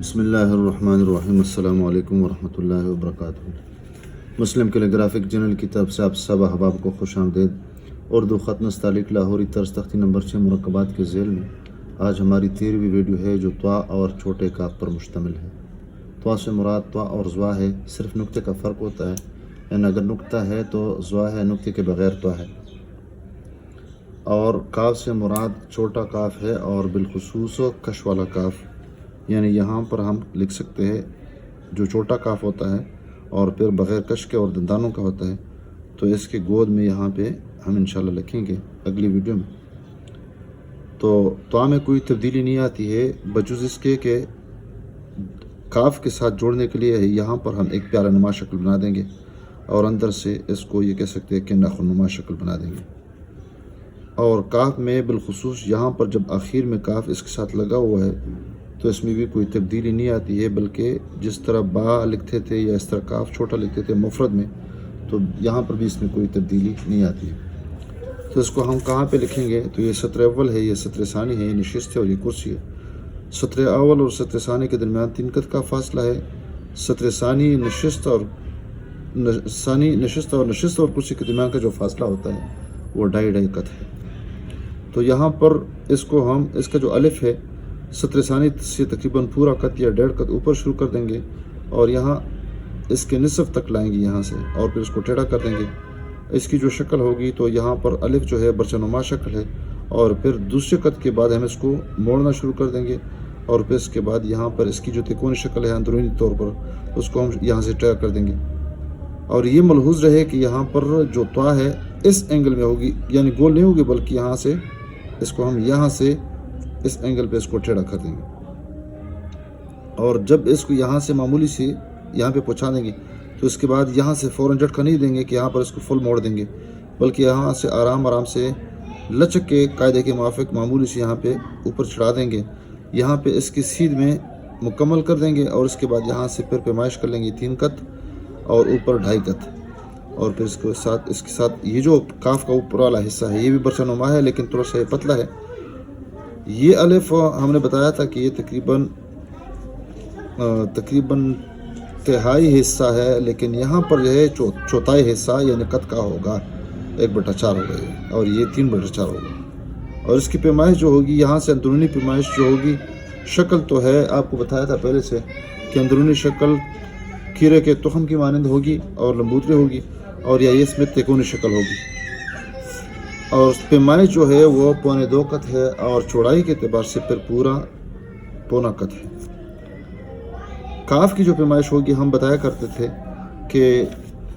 بسم اللہ الرحمن الرحیم السلام علیکم ورحمۃ اللہ وبرکاتہ۔ مسلم کیلیگرافک چینل کی طرف سے آپ سب احباب کو خوش آمدید۔ اردو خط نستعلیق لاہوری طرز تختی نمبر 6 مرکبات کے ذیل میں آج ہماری 13ویں ویڈیو ہے جو طا اور چھوٹے کاف پر مشتمل ہے۔ طا سے مراد طا اور ضا ہے، صرف نقطے کا فرق ہوتا ہے، یعنی اگر نقطہ ہے تو ضا ہے، نقطے کے بغیر طا ہے۔ اور کاف سے مراد چھوٹا کاف ہے اور بالخصوص کش والا کاف، یعنی یہاں پر ہم لکھ سکتے ہیں جو چھوٹا کاف ہوتا ہے اور پھر بغیر کش کے اور دندانوں کا ہوتا ہے، تو اس کے گود میں یہاں پہ ہم انشاءاللہ لکھیں گے اگلی ویڈیو میں۔ تو طا میں کوئی تبدیلی نہیں آتی ہے بجز اس کے کہ کاف کے ساتھ جوڑنے کے لیے یہاں پر ہم ایک پیارا نما شکل بنا دیں گے اور اندر سے اس کو یہ کہہ سکتے ہیں کہ ناخن نما شکل بنا دیں گے۔ اور کاف میں بالخصوص یہاں پر جب آخر میں کاف اس کے ساتھ لگا ہوا ہے تو اس میں بھی کوئی تبدیلی نہیں آتی ہے، بلکہ جس طرح با لکھتے تھے یا اس طرح کاف چھوٹا لکھتے تھے مفرد میں، تو یہاں پر بھی اس میں کوئی تبدیلی نہیں آتی ہے۔ تو اس کو ہم کہاں پہ لکھیں گے؟ تو یہ سطر اول ہے، یہ سطر ثانی ہے، یہ نشست ہے اور یہ کرسی ہے۔ سطر اول اور سطر ثانی کے درمیان 3 قط کا فاصلہ ہے۔ سطر ثانی نشست اور نشست اور کرسی کے درمیان کا جو فاصلہ ہوتا ہے وہ 2.5 قط ہے۔ تو یہاں پر اس کو ہم اس کا جو الف ہے سطر ثانی سے تقریباً پورا قط یا 1.5 قط اوپر شروع کر دیں گے اور یہاں اس کے نصف تک لائیں گے یہاں سے، اور پھر اس کو ٹیڑھا کر دیں گے۔ اس کی جو شکل ہوگی تو یہاں پر الف جو ہے برچہ نما شکل ہے، اور پھر دوسرے قط کے بعد ہم اس کو موڑنا شروع کر دیں گے، اور پھر اس کے بعد یہاں پر اس کی جو تکونی شکل ہے اندرونی طور پر اس کو ہم یہاں سے ٹیڑھا کر دیں گے۔ اور یہ ملحوظ رہے کہ یہاں پر جو طا ہے اس اینگل میں ہوگی، یعنی گول نہیں ہوگی، بلکہ یہاں سے اس کو ہم یہاں سے اس اینگل پہ اس کو ٹیڑھا کر دیں گے، اور جب اس کو یہاں سے معمولی سی یہاں پہ پہنچا دیں گے تو اس کے بعد یہاں سے فوراً جھٹکا نہیں دیں گے کہ یہاں پر اس کو فل موڑ دیں گے، بلکہ یہاں سے آرام سے لچک کے قاعدے کے موافق معمولی سی یہاں پہ اوپر چڑھا دیں گے، یہاں پہ اس کی سیدھ میں مکمل کر دیں گے، اور اس کے بعد یہاں سے پھر پیمائش کر لیں گے 3 قط اور اوپر 2.5 قط، اور پھر اس کے ساتھ یہ جو کاف کا اوپر والا حصہ ہے یہ بھی برچہ نما ہے لیکن تھوڑا سا پتلا ہے۔ یہ الف ہم نے بتایا تھا کہ یہ تقریباً تہائی حصہ ہے، لیکن یہاں پر جو ہے چوتھائی حصہ یعنی قط کا ہوگا، 1/4 ہوگا یہ، اور یہ 3/4 ہوگا۔ اور اس کی پیمائش جو ہوگی یہاں سے اندرونی پیمائش جو ہوگی، شکل تو ہے آپ کو بتایا تھا پہلے سے کہ اندرونی شکل کھیرے کے تخم کی مانند ہوگی اور لمبوتری ہوگی، اور یا اس میں تکونی شکل ہوگی، اور پیمائش جو ہے وہ 2.25 قط ہے، اور چوڑائی کے اعتبار سے پھر پورا 1.25 قط ہے۔ کاف کی جو پیمائش ہوگی ہم بتایا کرتے تھے کہ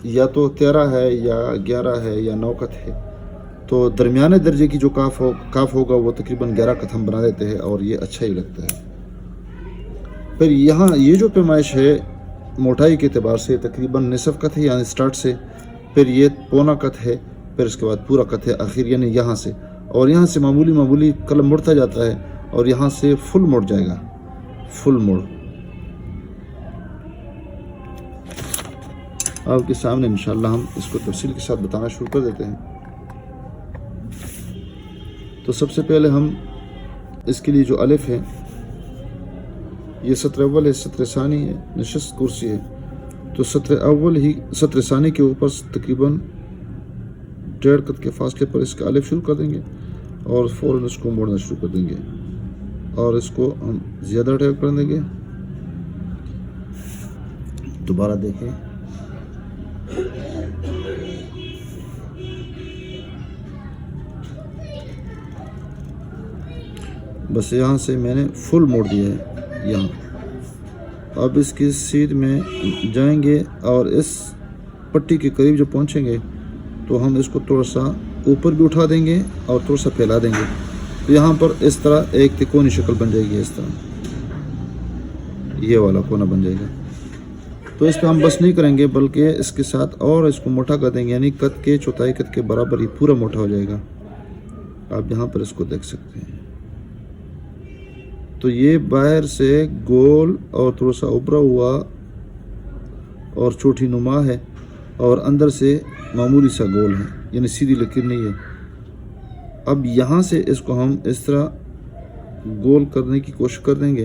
یا تو 13 ہے یا 11 ہے یا 9 قط ہے، تو درمیانے درجے کی جو کاف ہوگا وہ تقریباً 11 قط ہم بنا دیتے ہیں، اور یہ اچھا ہی لگتا ہے۔ پھر یہاں یہ جو پیمائش ہے موٹائی کے اعتبار سے تقریباً نصف قط ہے، یعنی سٹارٹ سے، پھر یہ 1.25 قط ہے، پھر اس کے بعد پورا قط ہے آخر، یعنی یہاں سے، اور یہاں سے معمولی قلم مڑتا جاتا ہے اور یہاں سے فل مڑ جائے گا، فل مڑ آپ کے سامنے انشاءاللہ ہم اس کو تفصیل کے ساتھ بتانا شروع کر دیتے ہیں۔ تو سب سے پہلے ہم اس کے لیے جو الف ہے یہ سطر اول ہے، سطر ثانی ہے، نشست کرسی ہے، تو سطر ثانی کے اوپر تقریباً 1.5 قط کے فاصلے پر اس کا الف شروع کر دیں گے اور فوراً اس کو موڑنا شروع کر دیں گے، اور اس کو ہم زیادہ ٹیپ کر دیں گے۔ دوبارہ دیکھیں، بس یہاں سے میں نے فل موڑ دیا ہے یہاں۔ اب اس کی سیدھ میں جائیں گے اور اس پٹی کے قریب جو پہنچیں گے تو ہم اس کو تھوڑا سا اوپر بھی اٹھا دیں گے اور تھوڑا سا پھیلا دیں گے، تو یہاں پر اس طرح ایک تکونی شکل بن جائے گی، اس طرح یہ والا کونا بن جائے گا۔ تو اس پہ ہم بس نہیں کریں گے بلکہ اس کے ساتھ اور اس کو موٹا کر دیں گے، یعنی قط کے چوتھائی قط کے برابر ہی پورا موٹا ہو جائے گا۔ آپ یہاں پر اس کو دیکھ سکتے ہیں، تو یہ باہر سے گول اور تھوڑا سا ابھرا ہوا اور چھوٹی نما ہے، اور اندر سے معمولی سا گول ہے، یعنی سیدھی لکیر نہیں ہے۔ اب یہاں سے اس کو ہم اس طرح گول کرنے کی کوشش کر دیں گے،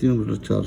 3/4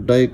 2.5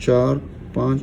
4, 5,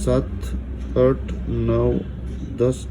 7, 8, 9, 10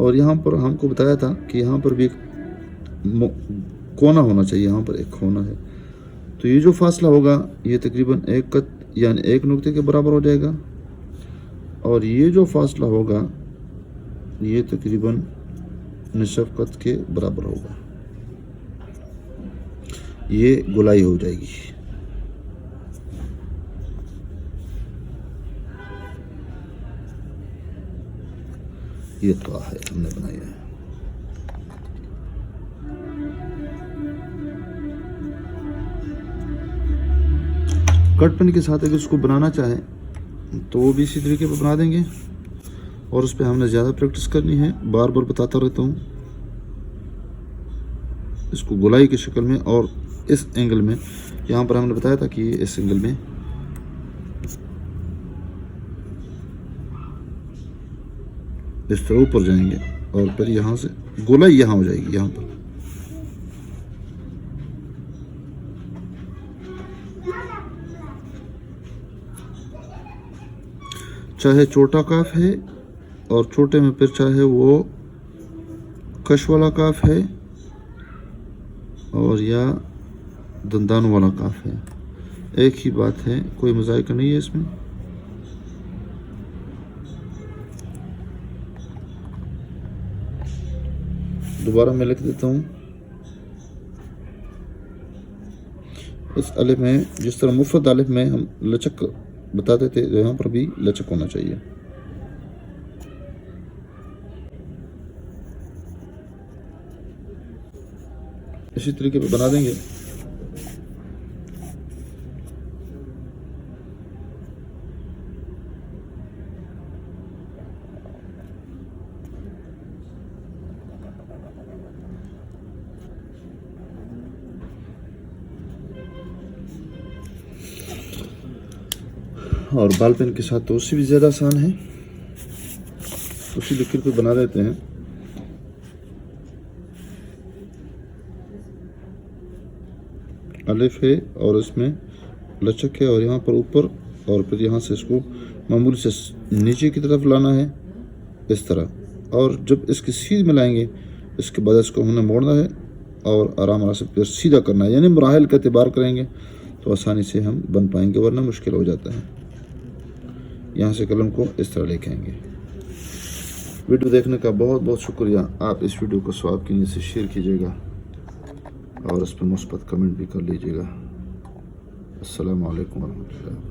اور یہاں پر ہم کو بتایا تھا کہ یہاں پر بھی ایک کونا ہونا چاہیے، یہاں پر ایک کونا ہے، تو یہ جو فاصلہ ہوگا یہ تقریباً 1 قط یعنی 1 نقطے کے برابر ہو جائے گا، اور یہ جو فاصلہ ہوگا یہ تقریباً نصف قط کے برابر ہوگا، یہ گولائی ہو جائے گی۔ یہ تو ہے ہم نے بنایا ہے۔ کٹ پن کے ساتھ اگر اس کو بنانا چاہیں تو وہ بھی اسی طریقے پہ بنا دیں گے، اور اس پہ ہم نے زیادہ پریکٹس کرنی ہے، بار بار بتاتا رہتا ہوں اس کو گولائی کی شکل میں، اور اس اینگل میں یہاں پر ہم نے بتایا تھا کہ یہ اس اینگل میں اس طرح اوپر جائیں گے، اور پھر یہاں سے گولائی یہاں ہو جائے گی، یہاں پر چاہے چھوٹا کاف ہے اور چھوٹے میں پھر چاہے وہ کش والا کاف ہے اور یا دندانوں والا کاف ہے، ایک ہی بات ہے، کوئی مذائقہ نہیں ہے اس میں۔ دوبارہ میں لکھ دیتا ہوں، اس الف میں جس طرح مفرد الف میں ہم لچک بتاتے تھے، یہاں پر بھی لچک ہونا چاہیے۔ اسی طریقے پہ بنا دیں گے۔ اور بال پین کے ساتھ تو اس سے بھی زیادہ آسان ہے، اسی لکیر پہ بنا دیتے ہیں۔ الف ہے اور اس میں لچک ہے، اور یہاں پر اوپر، اور پھر یہاں سے اس کو معمولی سے نیچے کی طرف لانا ہے اس طرح، اور جب اس کی سیدھ ملائیں گے اس کے بعد اس کو ہم نے موڑنا ہے اور آرام سے پھر سیدھا کرنا ہے، یعنی مراحل کا اعتبار کریں گے تو آسانی سے ہم بن پائیں گے، ورنہ مشکل ہو جاتا ہے۔ یہاں سے قلم کو اس طرح لے کے آئیں گے۔ ویڈیو دیکھنے کا بہت بہت شکریہ۔ آپ اس ویڈیو کو ثواب کی نیت سے شیئر کیجیے گا اور اس پہ مثبت کمنٹ بھی کر لیجیے گا۔ السلام علیکم ورحمۃ اللہ۔